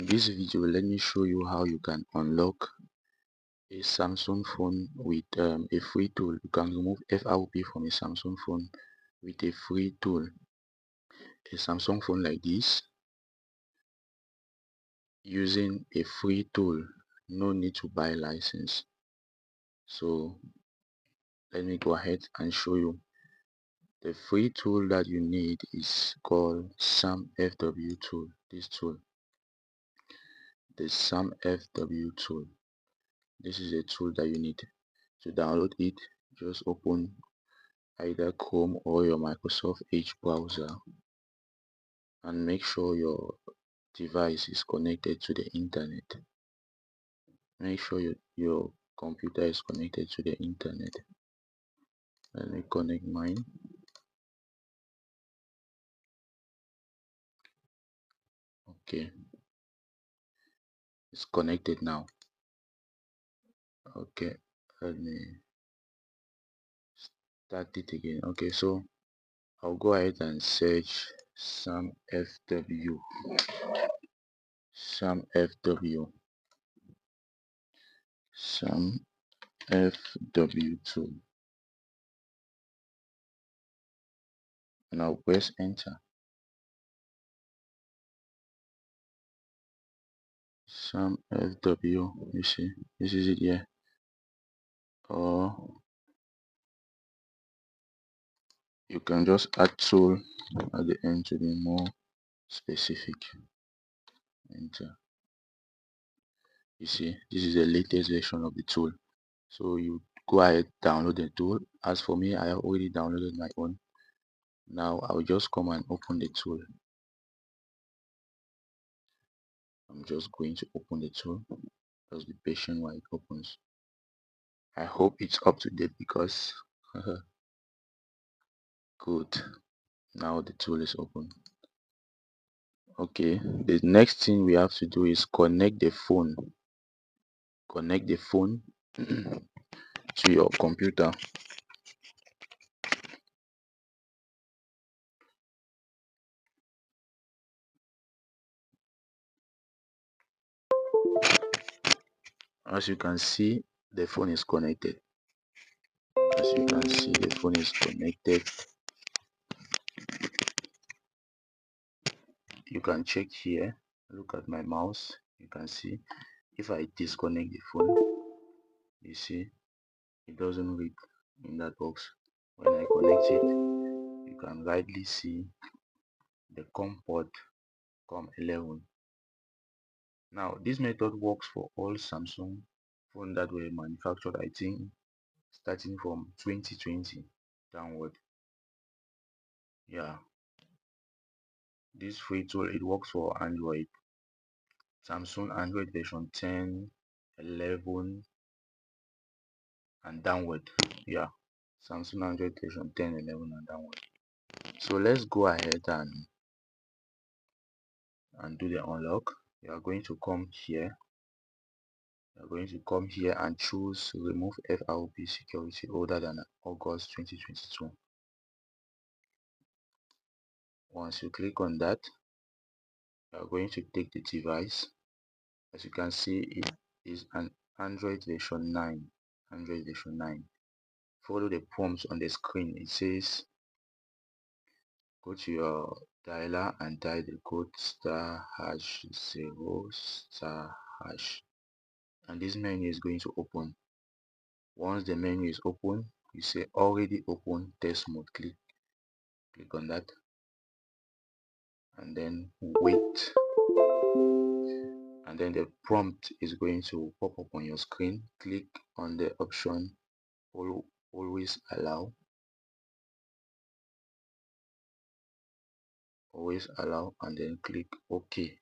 this video, let me show you how you can unlock a Samsung phone with a free tool. You can remove FRP from a Samsung phone with a free tool. A Samsung phone like this, using a free tool, no need to buy license. So let me go ahead and show you. The free tool that you need is called Samfw tool. This tool, the Samfw tool. This is a tool that you need. To download it, just open either Chrome or your Microsoft Edge browser and make sure your device is connected to the internet. Make sure your computer is connected to the internet. Let me connect mine. Okay, it's connected now. Okay, let me start it again. Okay, so I'll go ahead and search Samfw tool, and I'll press enter. Samfw, you see, this is it here. Or you can just add tool at the end to be more specific. Enter. You see, this is the latest version of the tool. So you go ahead, download the tool. As for me, I have already downloaded my own. Now I'll just come and open the tool. I'm just going to open the tool. Just be patient while it opens. I hope it's up to date because good. Now the tool is open. Okay, the next thing we have to do is connect the phone. Connect the phone to your computer. As you can see, the phone is connected. As you can see, the phone is connected. You can check here. Look at my mouse. You can see if I disconnect the phone, you see it doesn't read in that box. When I connect it, you can rightly see the COM port COM11. Now this method works for all Samsung phones that were manufactured, I think, starting from 2020 downward. Yeah, this free tool, it works for Android, Samsung Android version 10, 11 and downward. Yeah, Samsung Android version 10, 11 and downward. So let's go ahead and do the unlock. You are going to come here. You are going to come here and choose remove FRP security older than August 2022. Once you click on that, you are going to take the device. As you can see, it is an Android version 9. Android version 9. Follow the prompts on the screen. It says go to your dialer and dial the code *#0* and this menu is going to open. Once the menu is open, you say already open test mode. Click on that and then wait, and then the prompt is going to pop up on your screen. Click on the option always allow, and then click OK.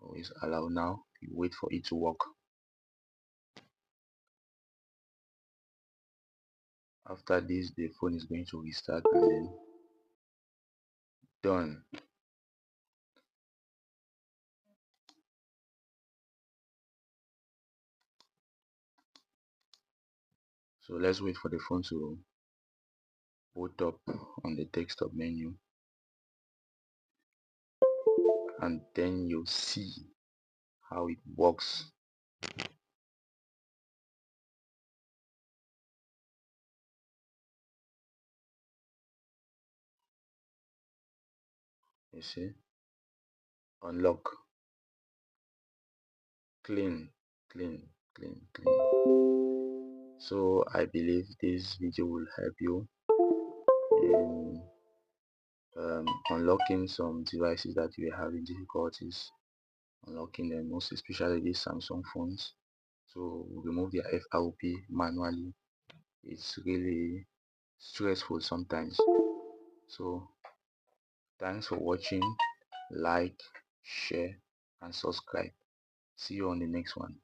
Always allow. Now you wait for it to work. After this, the phone is going to restart and then done. So let's wait for the phone to boot up on the desktop menu. and then you'll see how it works. You see, unlock, clean, clean, clean, clean. So I believe this video will help you in unlocking some devices that you are having difficulties unlocking them, most especially these Samsung phones. So remove their FRP manually. It's really stressful sometimes. So thanks for watching. Like, share and subscribe. See you on the next one.